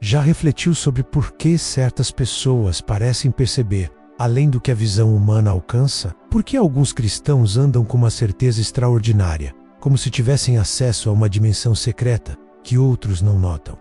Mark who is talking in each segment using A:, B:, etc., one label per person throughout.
A: Já refletiu sobre por que certas pessoas parecem perceber além do que a visão humana alcança? Por que alguns cristãos andam com uma certeza extraordinária, como se tivessem acesso a uma dimensão secreta que outros não notam?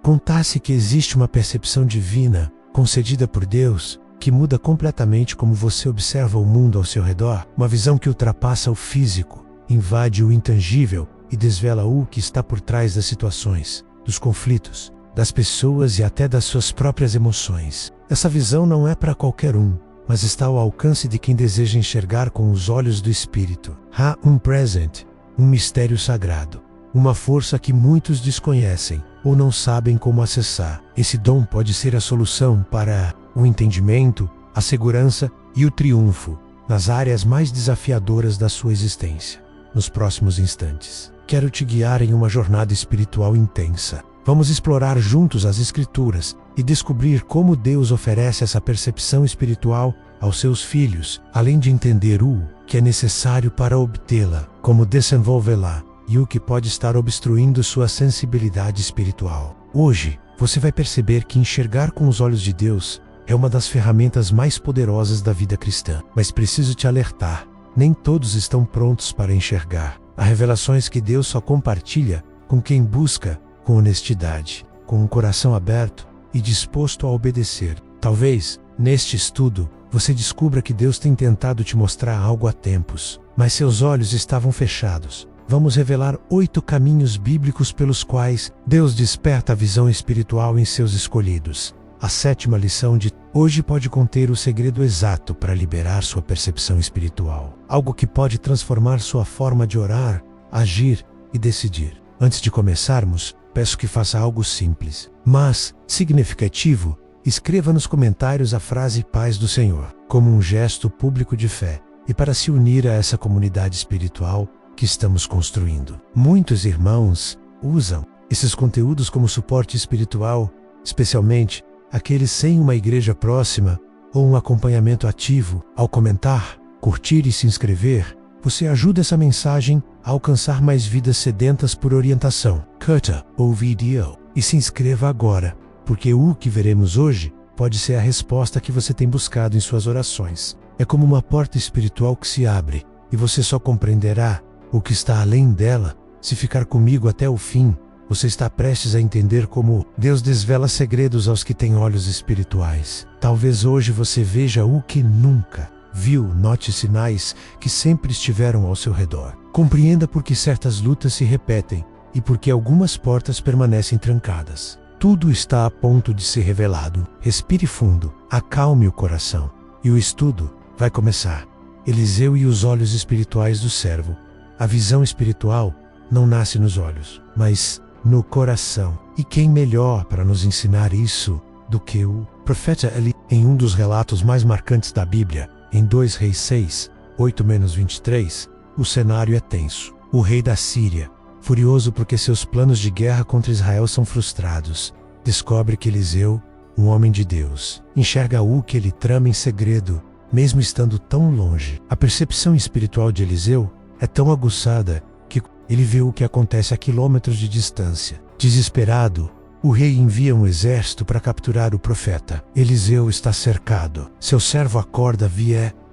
A: Contasse que existe uma percepção divina concedida por Deus que muda completamente como você observa o mundo ao seu redor, uma visão que ultrapassa o físico, invade o intangível e desvela o que está por trás das situações, dos conflitos, das pessoas e até das suas próprias emoções. Essa visão não é para qualquer um, mas está ao alcance de quem deseja enxergar com os olhos do Espírito. Há um present, um mistério sagrado, uma força que muitos desconhecem ou não sabem como acessar. Esse dom pode ser a solução para o entendimento, a segurança e o triunfo nas áreas mais desafiadoras da sua existência. Nos próximos instantes, quero te guiar em uma jornada espiritual intensa. Vamos explorar juntos as Escrituras e descobrir como Deus oferece essa percepção espiritual aos seus filhos, além de entender o que é necessário para obtê-la, como desenvolvê-la e o que pode estar obstruindo sua sensibilidade espiritual. Hoje, você vai perceber que enxergar com os olhos de Deus é uma das ferramentas mais poderosas da vida cristã. Mas preciso te alertar, nem todos estão prontos para enxergar. Há revelações que Deus só compartilha com quem busca com honestidade, com um coração aberto e disposto a obedecer. Talvez, neste estudo, você descubra que Deus tem tentado te mostrar algo há tempos, mas seus olhos estavam fechados. Vamos revelar 8 caminhos bíblicos pelos quais Deus desperta a visão espiritual em seus escolhidos. A 7ª lição de hoje pode conter o segredo exato para liberar sua percepção espiritual. Algo que pode transformar sua forma de orar, agir e decidir. Antes de começarmos, peço que faça algo simples, mas significativo. Escreva nos comentários a frase Paz do Senhor, como um gesto público de fé e para se unir a essa comunidade espiritual que estamos construindo. Muitos irmãos usam esses conteúdos como suporte espiritual, especialmente aqueles sem uma igreja próxima ou um acompanhamento ativo. Ao comentar, curtir e se inscrever, você ajuda essa mensagem a alcançar mais vidas sedentas por orientação. Curta o vídeo e se inscreva agora, porque o que veremos hoje pode ser a resposta que você tem buscado em suas orações. É como uma porta espiritual que se abre, e você só compreenderá o que está além dela se ficar comigo até o fim. Você está prestes a entender como Deus desvela segredos aos que têm olhos espirituais. Talvez hoje você veja o que nunca viu, note sinais que sempre estiveram ao seu redor. Compreenda por que certas lutas se repetem e por que algumas portas permanecem trancadas. Tudo está a ponto de ser revelado. Respire fundo, acalme o coração e o estudo vai começar. Eliseu e os olhos espirituais do servo. A visão espiritual não nasce nos olhos, mas no coração. E quem melhor para nos ensinar isso do que o profeta Eli? Em um dos relatos mais marcantes da Bíblia, em 2 Reis 6, 8-23, o cenário é tenso. O rei da Síria, furioso porque seus planos de guerra contra Israel são frustrados, descobre que Eliseu, um homem de Deus, enxerga o que ele trama em segredo, mesmo estando tão longe. A percepção espiritual de Eliseu é tão aguçada que ele vê o que acontece a quilômetros de distância. Desesperado, o rei envia um exército para capturar o profeta. Eliseu está cercado. Seu servo acorda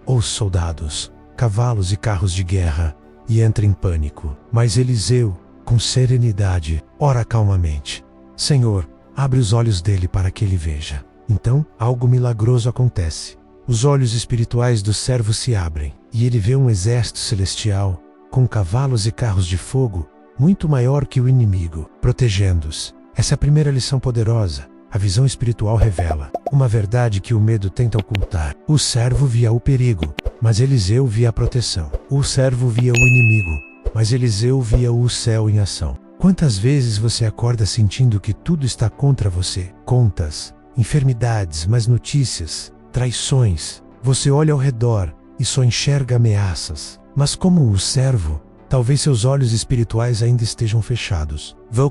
A: os soldados, cavalos e carros de guerra e entra em pânico. Mas Eliseu, com serenidade, ora calmamente. Senhor, abre os olhos dele para que ele veja. Então, algo milagroso acontece. Os olhos espirituais do servo se abrem e ele vê um exército celestial com cavalos e carros de fogo muito maior que o inimigo, protegendo-os. Essa é a primeira lição poderosa. A visão espiritual revela uma verdade que o medo tenta ocultar. O servo via o perigo, mas Eliseu via a proteção. O servo via o inimigo, mas Eliseu via o céu em ação. Quantas vezes você acorda sentindo que tudo está contra você? Contas, enfermidades, más notícias, traições. Você olha ao redor e só enxerga ameaças. Mas como o servo, talvez seus olhos espirituais ainda estejam fechados. Vê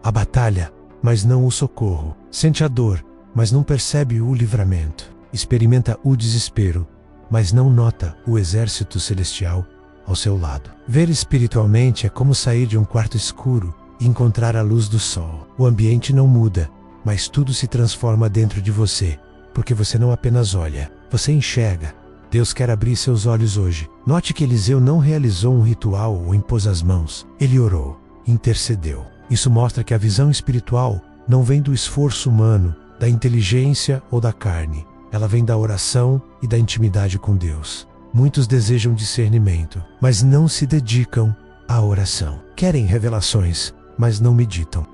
A: a batalha, mas não o socorro. Sente a dor, mas não percebe o livramento. Experimenta o desespero, mas não nota o exército celestial ao seu lado. Ver espiritualmente é como sair de um quarto escuro e encontrar a luz do sol. O ambiente não muda, mas tudo se transforma dentro de você, porque você não apenas olha, você enxerga. Deus quer abrir seus olhos hoje. Note que Eliseu não realizou um ritual ou impôs as mãos. Ele orou, intercedeu. Isso mostra que a visão espiritual não vem do esforço humano, da inteligência ou da carne. Ela vem da oração e da intimidade com Deus. Muitos desejam discernimento, mas não se dedicam à oração. Querem revelações, mas não meditam.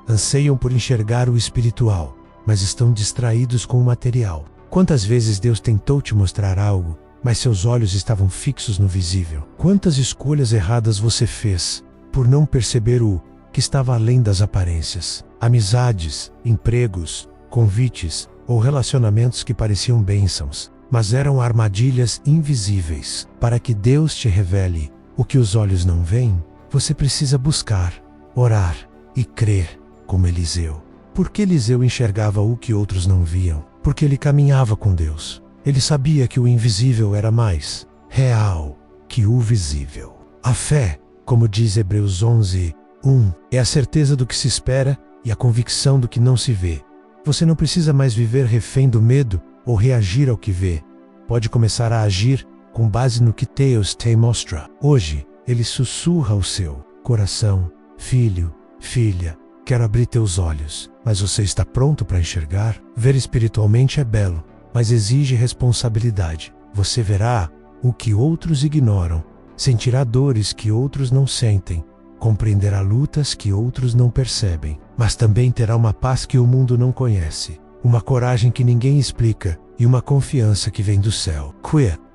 A: Anseiam por enxergar o espiritual, mas estão distraídos com o material. Quantas vezes Deus tentou te mostrar algo, mas seus olhos estavam fixos no visível? Quantas escolhas erradas você fez por não perceber o que estava além das aparências? Amizades, empregos, convites ou relacionamentos que pareciam bênçãos, mas eram armadilhas invisíveis. Para que Deus te revele o que os olhos não veem, você precisa buscar, orar e crer como Eliseu. Por que Eliseu enxergava o que outros não viam? Porque ele caminhava com Deus. Ele sabia que o invisível era mais real que o visível. A fé, como diz Hebreus 11:1, é a certeza do que se espera e a convicção do que não se vê. Você não precisa mais viver refém do medo ou reagir ao que vê. Pode começar a agir com base no que Deus te mostra. Hoje, Ele sussurra ao seu coração: filho, filha, quero abrir teus olhos. Mas você está pronto para enxergar? Ver espiritualmente é belo, mas exige responsabilidade. Você verá o que outros ignoram, sentirá dores que outros não sentem, compreenderá lutas que outros não percebem, mas também terá uma paz que o mundo não conhece, uma coragem que ninguém explica e uma confiança que vem do céu.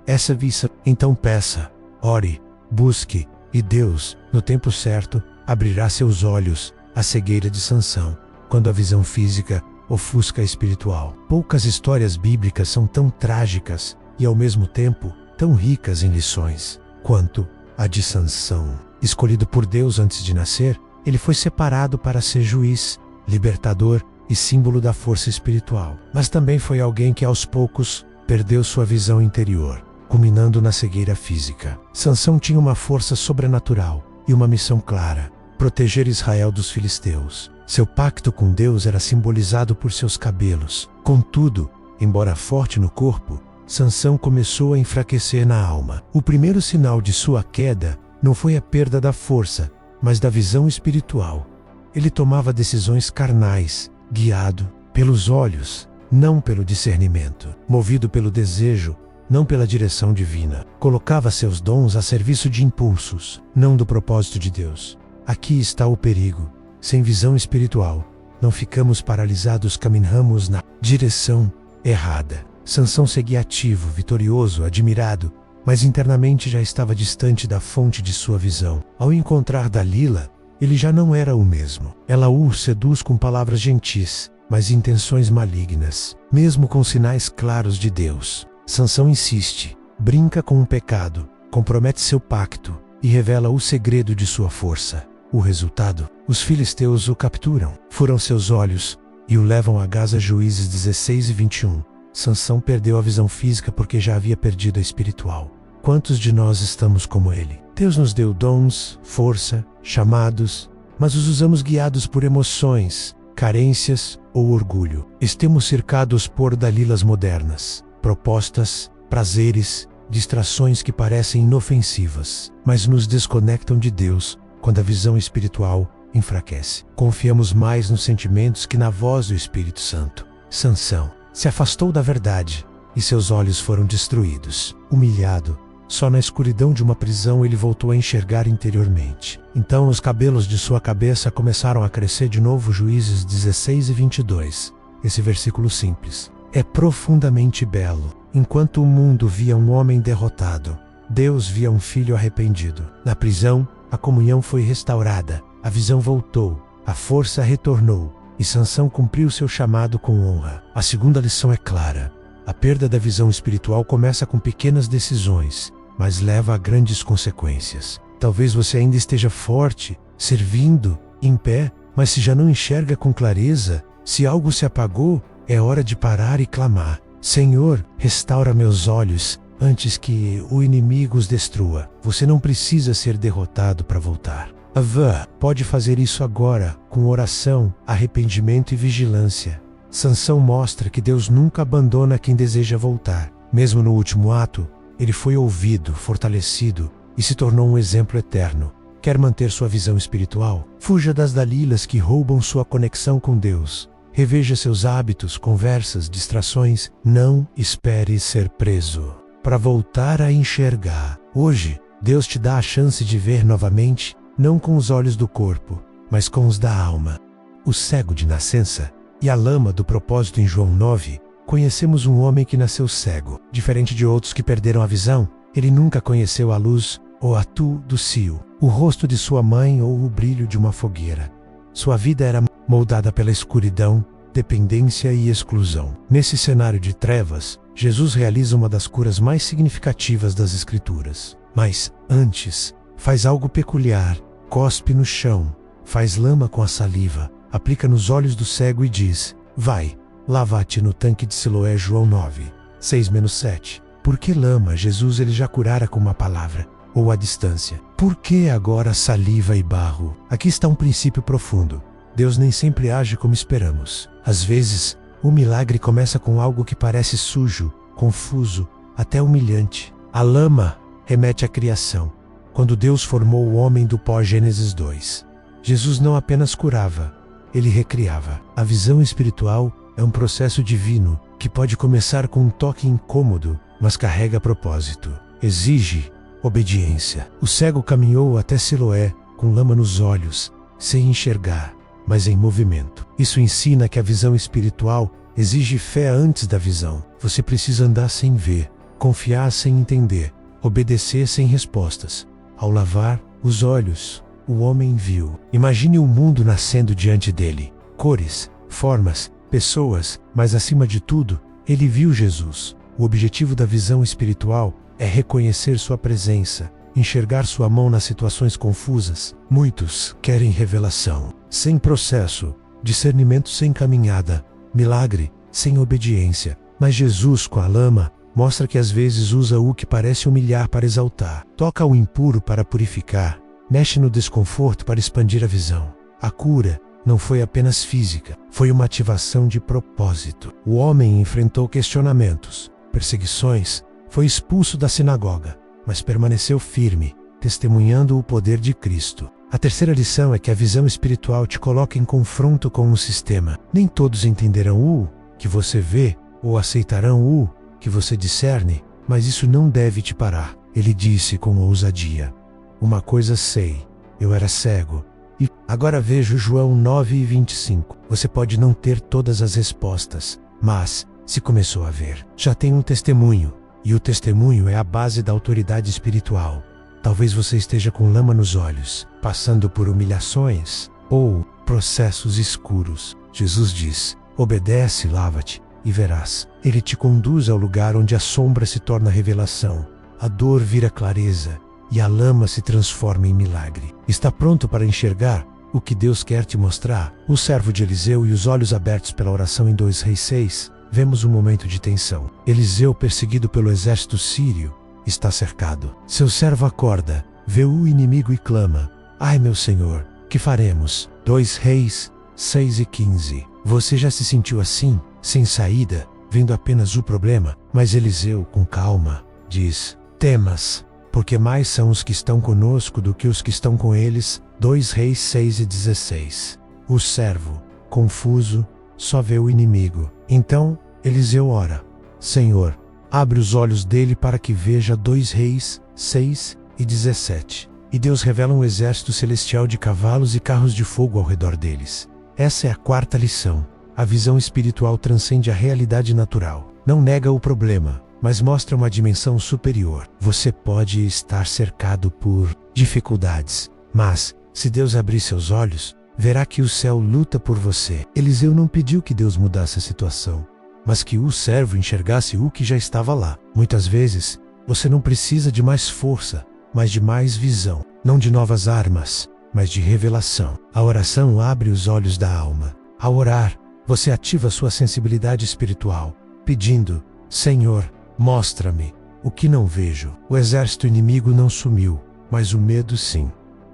A: Essa vista, então peça, ore, busque, e Deus, no tempo certo, abrirá seus olhos à cegueira de Sansão, quando a visão física ofusca a espiritual. Poucas histórias bíblicas são tão trágicas e, ao mesmo tempo, tão ricas em lições quanto a de Sansão. Escolhido por Deus antes de nascer, ele foi separado para ser juiz, libertador e símbolo da força espiritual. Mas também foi alguém que, aos poucos, perdeu sua visão interior, culminando na cegueira física. Sansão tinha uma força sobrenatural e uma missão clara: proteger Israel dos filisteus. Seu pacto com Deus era simbolizado por seus cabelos. Contudo, embora forte no corpo, Sansão começou a enfraquecer na alma. O primeiro sinal de sua queda não foi a perda da força, mas da visão espiritual. Ele tomava decisões carnais, guiado pelos olhos, não pelo discernimento. Movido pelo desejo, não pela direção divina. Colocava seus dons a serviço de impulsos, não do propósito de Deus. Aqui está o perigo. Sem visão espiritual, não ficamos paralisados, caminhamos na direção errada. Sansão seguia ativo, vitorioso, admirado, mas internamente já estava distante da fonte de sua visão. Ao encontrar Dalila, ele já não era o mesmo. Ela o seduz com palavras gentis, mas intenções malignas. Mesmo com sinais claros de Deus, Sansão insiste, brinca com o pecado, compromete seu pacto e revela o segredo de sua força. O resultado? Os filisteus o capturam, furam seus olhos e o levam a Gaza. Juízes 16:21. Sansão perdeu a visão física porque já havia perdido a espiritual. Quantos de nós estamos como ele? Deus nos deu dons, força, chamados, mas os usamos guiados por emoções, carências ou orgulho. Estamos cercados por Dalilas modernas, propostas, prazeres, distrações que parecem inofensivas, mas nos desconectam de Deus quando a visão espiritual enfraquece. Confiamos mais nos sentimentos que na voz do Espírito Santo. Sansão se afastou da verdade e seus olhos foram destruídos. Humilhado, só na escuridão de uma prisão ele voltou a enxergar interiormente. Então os cabelos de sua cabeça começaram a crescer de novo. Juízes 16:22. Esse versículo simples é profundamente belo. Enquanto o mundo via um homem derrotado, Deus via um filho arrependido. Na prisão, a comunhão foi restaurada, a visão voltou, a força retornou, e Sansão cumpriu seu chamado com honra. A segunda lição é clara. A perda da visão espiritual começa com pequenas decisões, mas leva a grandes consequências. Talvez você ainda esteja forte, servindo, em pé, mas se já não enxerga com clareza, se algo se apagou, é hora de parar e clamar: Senhor, restaura meus olhos, antes que o inimigo os destrua. Você não precisa ser derrotado para voltar. Avã pode fazer isso agora, com oração, arrependimento e vigilância. Sansão mostra que Deus nunca abandona quem deseja voltar. Mesmo no último ato, ele foi ouvido, fortalecido e se tornou um exemplo eterno. Quer manter sua visão espiritual? Fuja das Dalilas que roubam sua conexão com Deus. Reveja seus hábitos, conversas, distrações. Não espere ser preso para voltar a enxergar. Hoje, Deus te dá a chance de ver novamente, não com os olhos do corpo, mas com os da alma. O cego de nascença e a lama do propósito em João 9, conhecemos um homem que nasceu cego. Diferente de outros que perderam a visão, ele nunca conheceu a luz ou a tu do cio, o rosto de sua mãe ou o brilho de uma fogueira. Sua vida era moldada pela escuridão, dependência e exclusão. Nesse cenário de trevas, Jesus realiza uma das curas mais significativas das Escrituras. Mas, antes, faz algo peculiar, cospe no chão, faz lama com a saliva, aplica nos olhos do cego e diz: vai, lava-te no tanque de Siloé. João 9, 6-7. Por que lama? Jesus ele já curara com uma palavra, ou à distância. Por que agora saliva e barro? Aqui está um princípio profundo. Deus nem sempre age como esperamos. Às vezes, o milagre começa com algo que parece sujo, confuso, até humilhante. A lama remete à criação. Quando Deus formou o homem do pó, Gênesis 2. Jesus não apenas curava, ele recriava. A visão espiritual é um processo divino que pode começar com um toque incômodo, mas carrega propósito. Exige obediência. O cego caminhou até Siloé com lama nos olhos, sem enxergar, mas em movimento. Isso ensina que a visão espiritual exige fé antes da visão. Você precisa andar sem ver, confiar sem entender, obedecer sem respostas. Ao lavar os olhos, o homem viu. Imagine o mundo nascendo diante dele. Cores, formas, pessoas, mas acima de tudo, ele viu Jesus. O objetivo da visão espiritual é reconhecer sua presença, enxergar sua mão nas situações confusas. Muitos querem revelação, sem processo, discernimento sem caminhada, milagre sem obediência. Mas Jesus, com a lama, mostra que às vezes usa o que parece humilhar para exaltar. Toca o impuro para purificar, mexe no desconforto para expandir a visão. A cura não foi apenas física, foi uma ativação de propósito. O homem enfrentou questionamentos, perseguições, foi expulso da sinagoga, mas permaneceu firme, testemunhando o poder de Cristo. A terceira lição é que a visão espiritual te coloca em confronto com um sistema. Nem todos entenderão o que você vê ou aceitarão o que você discerne, mas isso não deve te parar. Ele disse com ousadia: uma coisa sei, eu era cego, e agora vejo. João 9:25. Você pode não ter todas as respostas, mas, se começou a ver, já tem um testemunho, e o testemunho é a base da autoridade espiritual. Talvez você esteja com lama nos olhos, passando por humilhações, ou processos escuros. Jesus diz: obedece, lava-te, e verás. Ele te conduz ao lugar onde a sombra se torna revelação, a dor vira clareza, e a lama se transforma em milagre. Está pronto para enxergar o que Deus quer te mostrar? O servo de Eliseu e os olhos abertos pela oração em 2 Reis 6, vemos um momento de tensão. Eliseu, perseguido pelo exército sírio, está cercado. Seu servo acorda, vê o inimigo e clama: ai, meu senhor, que faremos? 2 Reis 6:15. Você já se sentiu assim, sem saída, vendo apenas o problema? Mas Eliseu, com calma, diz: temas, porque mais são os que estão conosco do que os que estão com eles. 2 Reis 6:16. O servo, confuso, só vê o inimigo. Então, Eliseu ora: Senhor, abre os olhos dele para que veja. 2 Reis 6:17. E Deus revela um exército celestial de cavalos e carros de fogo ao redor deles. Essa é a quarta lição. A visão espiritual transcende a realidade natural. Não nega o problema, mas mostra uma dimensão superior. Você pode estar cercado por dificuldades, mas, se Deus abrir seus olhos, verá que o céu luta por você. Eliseu não pediu que Deus mudasse a situação, mas que o servo enxergasse o que já estava lá. Muitas vezes, você não precisa de mais força, mas de mais visão. Não de novas armas, mas de revelação. A oração abre os olhos da alma. Ao orar, você ativa sua sensibilidade espiritual, pedindo: Senhor, mostra-me o que não vejo. O exército inimigo não sumiu, mas o medo sim.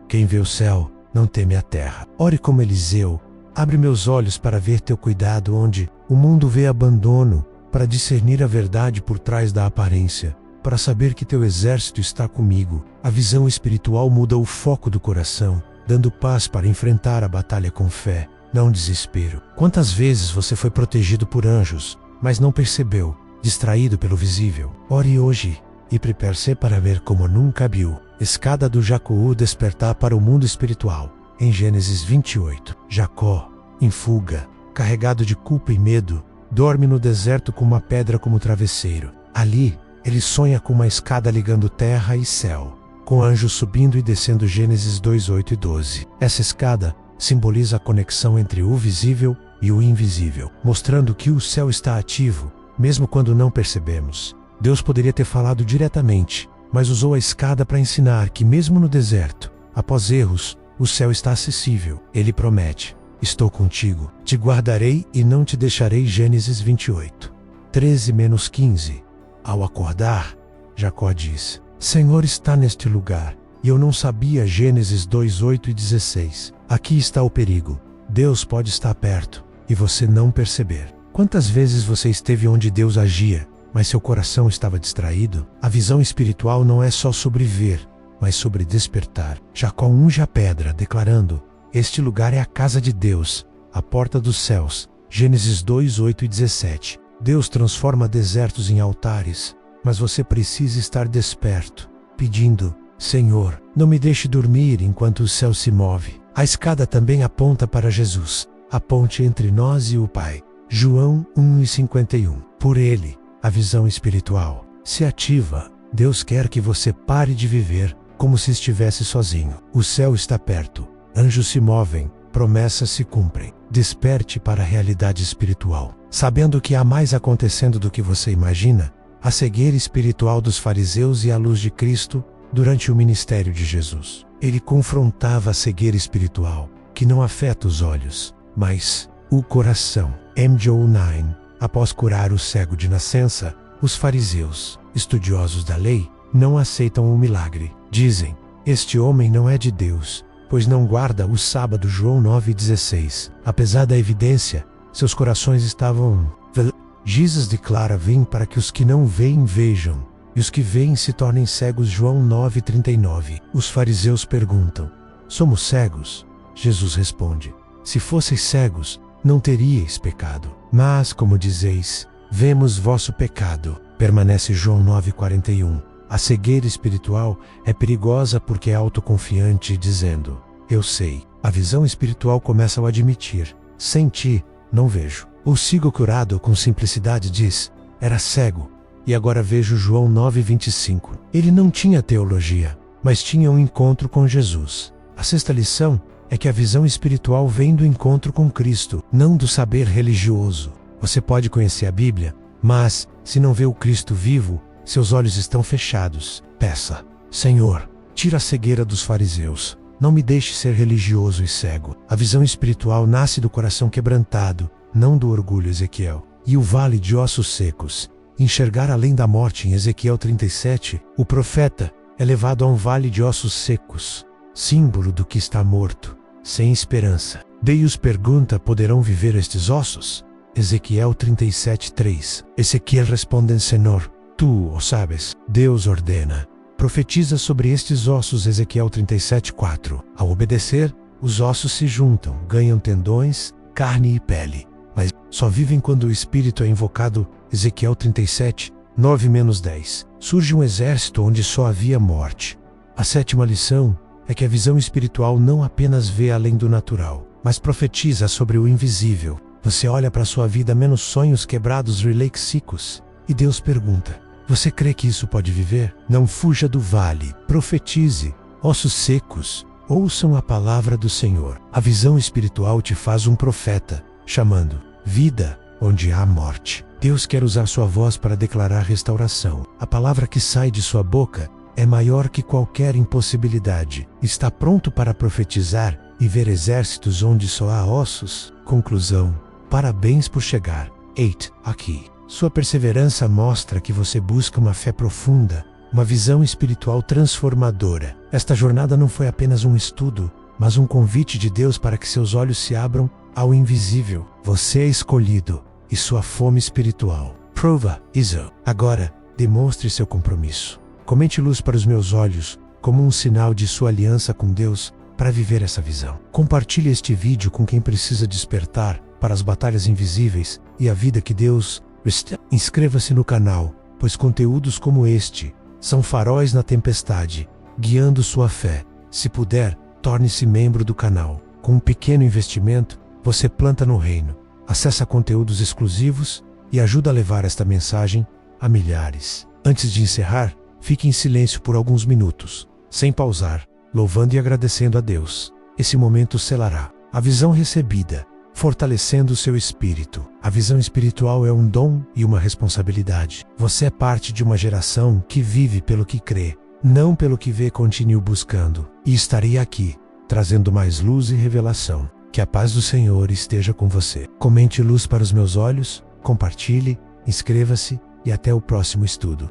A: Quem vê o céu, não teme a terra. Ore como Eliseu, abre meus olhos para ver teu cuidado onde o mundo vê abandono, para discernir a verdade por trás da aparência, para saber que teu exército está comigo. A visão espiritual muda o foco do coração, dando paz para enfrentar a batalha com fé, não desespero. Quantas vezes você foi protegido por anjos, mas não percebeu, distraído pelo visível? Ore hoje e prepare-se para ver como nunca viu. Escada do Jacó despertar para o mundo espiritual. Em Gênesis 28, Jacó, em fuga, carregado de culpa e medo, dorme no deserto com uma pedra como travesseiro. Ali, ele sonha com uma escada ligando terra e céu, com anjos subindo e descendo. Gênesis 2, 8 e 12. Essa escada simboliza a conexão entre o visível e o invisível, mostrando que o céu está ativo, mesmo quando não percebemos. Deus poderia ter falado diretamente, mas usou a escada para ensinar que mesmo no deserto, após erros, o céu está acessível. Ele promete: estou contigo, te guardarei e não te deixarei. Gênesis 28, 13-15. Ao acordar, Jacó diz: Senhor está neste lugar, e eu não sabia. Gênesis 2, 8 e 16. Aqui está o perigo. Deus pode estar perto, e você não perceber. Quantas vezes você esteve onde Deus agia, mas seu coração estava distraído? A visão espiritual não é só sobre ver, mas sobre despertar. Jacó unge a pedra, declarando: este lugar é a casa de Deus, a porta dos céus. Gênesis 2, 8 e 17. Deus transforma desertos em altares, mas você precisa estar desperto, pedindo: Senhor, não me deixe dormir enquanto o céu se move. A escada também aponta para Jesus, a ponte entre nós e o Pai. João 1 e 51. Por ele, a visão espiritual se ativa. Deus quer que você pare de viver como se estivesse sozinho. O céu está perto, anjos se movem, promessas se cumprem. Desperte para a realidade espiritual, sabendo que há mais acontecendo do que você imagina. A cegueira espiritual dos fariseus e a luz de Cristo durante o ministério de Jesus. Ele confrontava a cegueira espiritual, que não afeta os olhos, mas o coração. M. Joel 9. Após curar o cego de nascença, os fariseus, estudiosos da lei, não aceitam o milagre. Dizem: este homem não é de Deus, pois não guarda o sábado. João 9,16. Apesar da evidência, seus corações estavam... Jesus declara: vim para que os que não veem vejam, e os que veem se tornem cegos. João 9,39. Os fariseus perguntam: somos cegos? Jesus responde: se fosseis cegos, não teríeis pecado. Mas, como dizeis, vemos vosso pecado. Permanece. João 9,41. A cegueira espiritual é perigosa porque é autoconfiante, dizendo: eu sei. A visão espiritual começa ao admitir: sem ti, não vejo. O cego curado com simplicidade diz: era cego, e agora vejo. João 9,25. Ele não tinha teologia, mas tinha um encontro com Jesus. A sexta lição é que a visão espiritual vem do encontro com Cristo, não do saber religioso. Você pode conhecer a Bíblia, mas, se não vê o Cristo vivo, seus olhos estão fechados. Peça: Senhor, tira a cegueira dos fariseus. Não me deixe ser religioso e cego. A visão espiritual nasce do coração quebrantado, não do orgulho. Ezequiel. E o vale de ossos secos. Enxergar além da morte. Em Ezequiel 37, o profeta é levado a um vale de ossos secos, símbolo do que está morto, sem esperança. Deus pergunta: poderão viver estes ossos? Ezequiel 37:3. Ezequiel responde: Senhor, tu o sabes. Deus ordena: profetiza sobre estes ossos. Ezequiel 37:4. Ao obedecer, os ossos se juntam, ganham tendões, carne e pele, mas só vivem quando o espírito é invocado. Ezequiel 37, 9-10. Surge um exército onde só havia morte. A sétima lição é que a visão espiritual não apenas vê além do natural, mas profetiza sobre o invisível. Você olha para sua vida menos sonhos quebrados, relexicos, e Deus pergunta: você crê que isso pode viver? Não fuja do vale, profetize. Ossos secos, ouçam a palavra do Senhor. A visão espiritual te faz um profeta, chamando vida onde há morte. Deus quer usar sua voz para declarar restauração. A palavra que sai de sua boca é maior que qualquer impossibilidade. Está pronto para profetizar e ver exércitos onde só há ossos? Conclusão: parabéns por chegar. 8. Aqui. Sua perseverança mostra que você busca uma fé profunda, uma visão espiritual transformadora. Esta jornada não foi apenas um estudo, mas um convite de Deus para que seus olhos se abram ao invisível. Você é escolhido e sua fome espiritual. Prova isso. Agora, demonstre seu compromisso. Comente luz para os meus olhos como um sinal de sua aliança com Deus para viver essa visão. Compartilhe este vídeo com quem precisa despertar para as batalhas invisíveis e a vida que Deus está. Inscreva-se no canal, pois conteúdos como este são faróis na tempestade, guiando sua fé. Se puder, torne-se membro do canal. Com um pequeno investimento, você planta no reino, acessa conteúdos exclusivos e ajuda a levar esta mensagem a milhares. Antes de encerrar, fique em silêncio por alguns minutos, sem pausar, louvando e agradecendo a Deus. Esse momento selará a visão recebida, fortalecendo o seu espírito. A visão espiritual é um dom e uma responsabilidade. Você é parte de uma geração que vive pelo que crê, não pelo que vê. Continue buscando, e estarei aqui, trazendo mais luz e revelação. Que a paz do Senhor esteja com você. Comente luz para os meus olhos, compartilhe, inscreva-se e até o próximo estudo.